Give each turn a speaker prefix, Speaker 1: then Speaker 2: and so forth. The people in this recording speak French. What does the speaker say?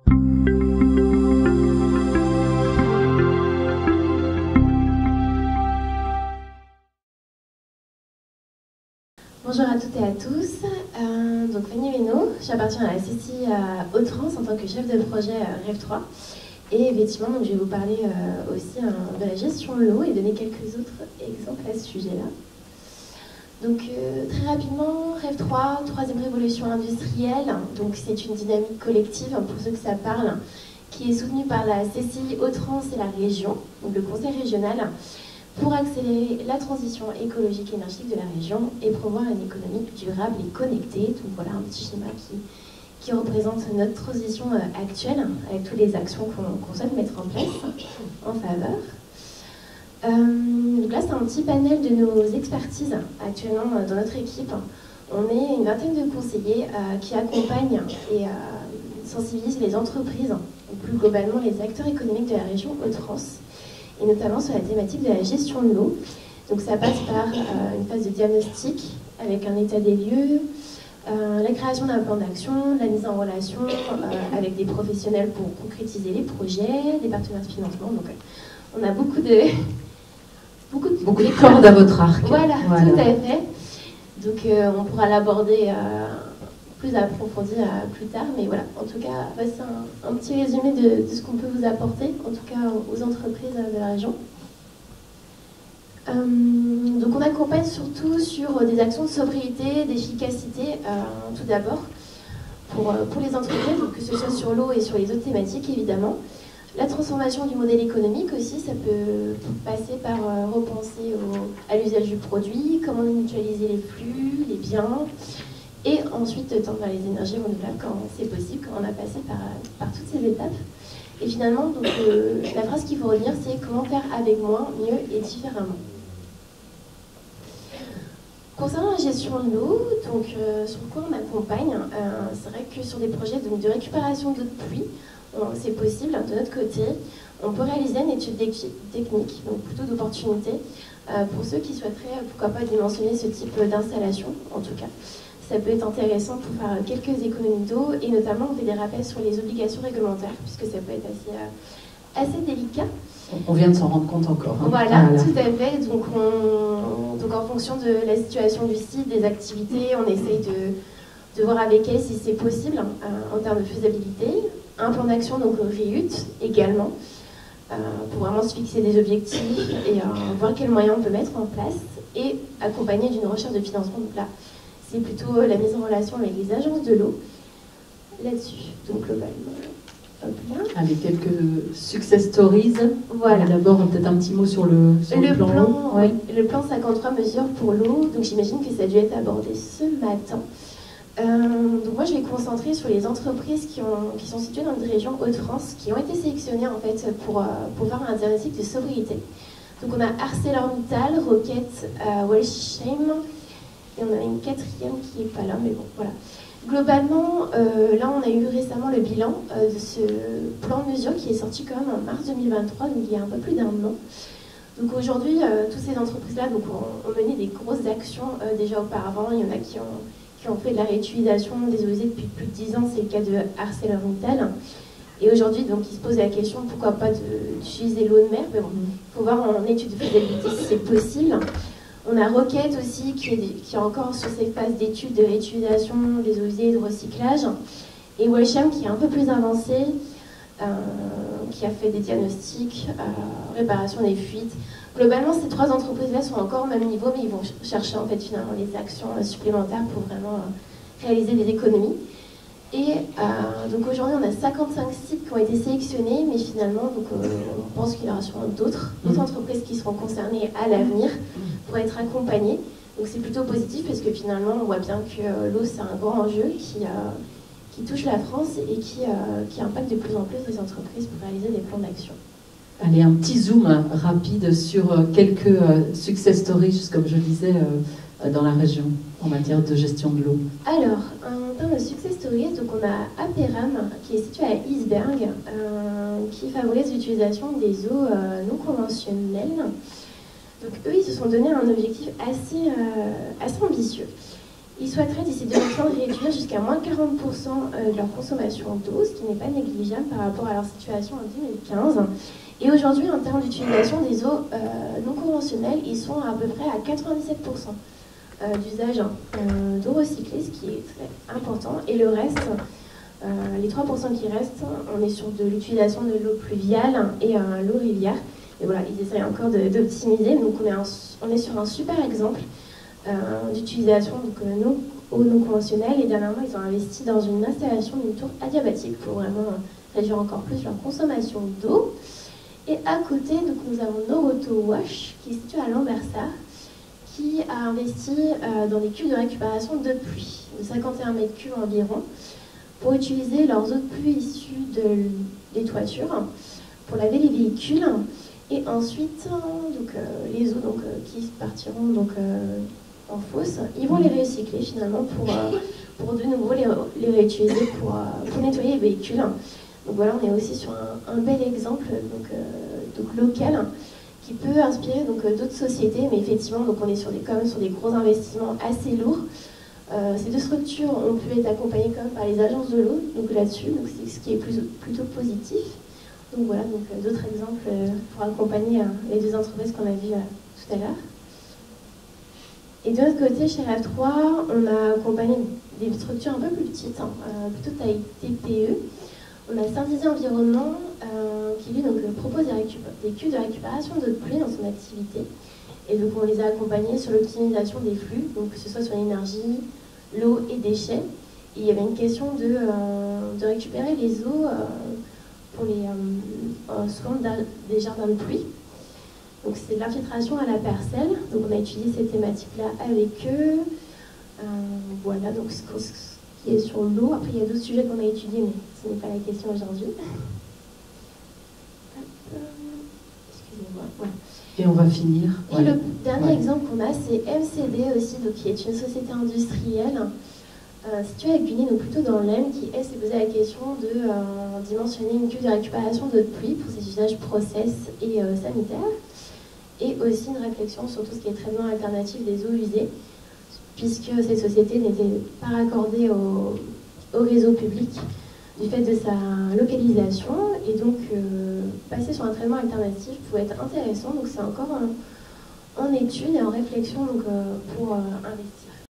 Speaker 1: Bonjour à toutes et à tous, donc Fanny Reynaud, j'appartiens à la CCI Hauts-de-France en tant que chef de projet REV 3 et effectivement donc, je vais vous parler aussi de la gestion de l'eau et donner quelques autres exemples à ce sujet-là. Donc très rapidement, REV 3, troisième révolution industrielle, donc c'est une dynamique collective pour ceux que ça parle, qui est soutenue par la CCI Hauts-de-France et la région, donc le conseil régional, pour accélérer la transition écologique et énergétique de la région et promouvoir une économie durable et connectée. Donc voilà un petit schéma qui représente notre transition actuelle, avec toutes les actions qu'on souhaite mettre en place en faveur. Donc là, c'est un petit panel de nos expertises actuellement dans notre équipe. On est une vingtaine de conseillers qui accompagnent et sensibilisent les entreprises, ou plus globalement les acteurs économiques de la région Hauts-de-France, et notamment sur la thématique de la gestion de l'eau. Donc ça passe par une phase de diagnostic avec un état des lieux, la création d'un plan d'action, la mise en relation avec des professionnels pour concrétiser les projets, des partenaires de financement. Donc on a beaucoup de
Speaker 2: cordes à votre arc.
Speaker 1: Voilà, tout à fait. Donc on pourra l'aborder plus approfondi plus tard, mais voilà, en tout cas, c'est un petit résumé de ce qu'on peut vous apporter, en tout cas aux entreprises de la région. Donc on accompagne surtout sur des actions de sobriété, d'efficacité, tout d'abord, pour les entreprises, donc que ce soit sur l'eau et sur les autres thématiques, évidemment. La transformation du modèle économique aussi, ça peut passer par repenser à l'usage du produit, comment mutualiser les flux, les biens, et ensuite tendre vers les énergies renouvelables quand c'est possible, quand on a passé par toutes ces étapes. Et finalement, donc, la phrase qu'il faut retenir, c'est comment faire avec moins, mieux et différemment. Concernant la gestion de l'eau, donc sur quoi on accompagne, c'est vrai que sur des projets donc, de récupération d'eau de pluie, c'est possible. De notre côté, on peut réaliser une étude technique, donc plutôt d'opportunité, pour ceux qui souhaiteraient, pourquoi pas, dimensionner ce type d'installation, en tout cas. Ça peut être intéressant pour faire quelques économies d'eau, et notamment on fait des rappels sur les obligations réglementaires, puisque ça peut être assez délicat.
Speaker 2: On vient de s'en rendre compte encore. Hein.
Speaker 1: Voilà, tout à fait. Donc en fonction de la situation du site, des activités, on essaye de voir avec elle si c'est possible en termes de faisabilité. Un plan d'action, donc REUT également, pour vraiment se fixer des objectifs et voir quels moyens on peut mettre en place, et accompagné d'une recherche de financement. Donc là, c'est plutôt la mise en relation avec les agences de l'eau là-dessus. Donc globalement, hop là.
Speaker 2: Allez, quelques success stories.
Speaker 1: Voilà.
Speaker 2: D'abord, peut-être un petit mot sur le plan.
Speaker 1: Oui, le plan 53 mesures pour l'eau. Donc j'imagine que ça a dû être abordé ce matin. Donc moi, je vais me concentrer sur les entreprises qui sont situées dans notre région Hauts-de-France, qui ont été sélectionnées en fait pour faire un diagnostic de sobriété. Donc on a ArcelorMittal, Rocket, Welsham. Et on a une quatrième qui n'est pas là, mais bon, voilà. Globalement, là, on a eu récemment le bilan de ce plan de mesure qui est sorti quand même en mars 2023, donc il y a un peu plus d'un an. Donc aujourd'hui, toutes ces entreprises-là ont mené des grosses actions déjà auparavant. Il y en a qui ont fait de la réutilisation des eaux usées depuis plus de 10 ans, c'est le cas de ArcelorMittal. Et aujourd'hui, donc, ils se posent la question, pourquoi pas d'utiliser l'eau de mer, mais bon, il faut voir en étude de faisabilité si c'est possible. On a Rocket aussi qui est encore sur cette phase d'études de réutilisation des eaux usées et de recyclage. Et Welsham qui est un peu plus avancé, qui a fait des diagnostics, réparation des fuites. Globalement, ces trois entreprises-là sont encore au même niveau, mais ils vont chercher en fait finalement les actions supplémentaires pour vraiment réaliser des économies. Et donc aujourd'hui, on a 55 sites qui ont été sélectionnés, mais finalement, donc, on pense qu'il y aura sûrement d'autres entreprises qui seront concernées à l'avenir pour être accompagnées. Donc c'est plutôt positif parce que finalement, on voit bien que l'eau, c'est un grand enjeu qui touche la France et qui impacte de plus en plus les entreprises pour réaliser des plans d'action.
Speaker 2: Allez, un petit zoom rapide sur quelques success stories, juste comme je disais, dans la région en matière de gestion de l'eau.
Speaker 1: Alors, en termes de success stories, donc on a Aperam qui est situé à Isberg, qui favorise l'utilisation des eaux non conventionnelles. Donc eux, ils se sont donné un objectif assez ambitieux. Ils souhaiteraient d'ici 2030 réduire jusqu'à moins 40% de leur consommation d'eau, ce qui n'est pas négligeable par rapport à leur situation en 2015. Et aujourd'hui, en termes d'utilisation des eaux non conventionnelles, ils sont à peu près à 97% d'usage d'eau recyclée, ce qui est très important. Et le reste, les 3% qui restent, on est sur de l'utilisation de l'eau pluviale et l'eau rivière. Et voilà, ils essayent encore d'optimiser. Donc on est sur un super exemple d'utilisation eau non conventionnelle. Et dernièrement, ils ont investi dans une installation d'une tour adiabatique pour vraiment réduire encore plus leur consommation d'eau. Et à côté, donc, nous avons Noroto Wash, qui est situé à Lambersart, qui a investi dans des cuves de récupération d'eau de pluie, de 51 mètres cubes environ, pour utiliser leurs eaux de pluie issues des toitures, pour laver les véhicules. Et ensuite, les eaux qui partiront en fosse, ils vont les recycler finalement pour de nouveau les réutiliser pour nettoyer les véhicules. Donc voilà, on est aussi sur un bel exemple local qui peut inspirer d'autres sociétés, mais effectivement, on est quand même sur des gros investissements assez lourds. Ces deux structures ont pu être accompagnées quand même par les agences de l'eau, là-dessus, c'est ce qui est plutôt positif. Donc voilà, d'autres exemples pour accompagner les deux entreprises qu'on a vues tout à l'heure. Et de l'autre côté, chez REV3, on a accompagné des structures un peu plus petites, plutôt taille TPE. On a Saint-Dizier Environnement qui lui propose des cuves de récupération d'eau de pluie dans son activité. Et donc on les a accompagnés sur l'optimisation des flux, donc que ce soit sur l'énergie, l'eau et déchets. Et il y avait une question de récupérer les eaux pour les soins des jardins de pluie. Donc c'est de l'infiltration à la parcelle. Donc on a étudié ces thématiques-là avec eux. Voilà, donc ce qui est sur l'eau. Après il y a d'autres sujets qu'on a étudiés, mais ce n'est pas la question aujourd'hui. Excusez-moi. Voilà.
Speaker 2: Et on va finir.
Speaker 1: Et le dernier exemple qu'on a, c'est MCD aussi, donc, qui est une société industrielle située à Guigny, donc plutôt dans l'Aisne, qui elle s'est posé la question de dimensionner une cuve de récupération d'eau de pluie pour ses usages process et sanitaires, et aussi une réflexion sur tout ce qui est traitement alternatif des eaux usées, puisque cette société n'était pas raccordée au réseau public du fait de sa localisation, et donc passer sur un traitement alternatif pouvait être intéressant. Donc c'est encore en étude et en réflexion pour investir.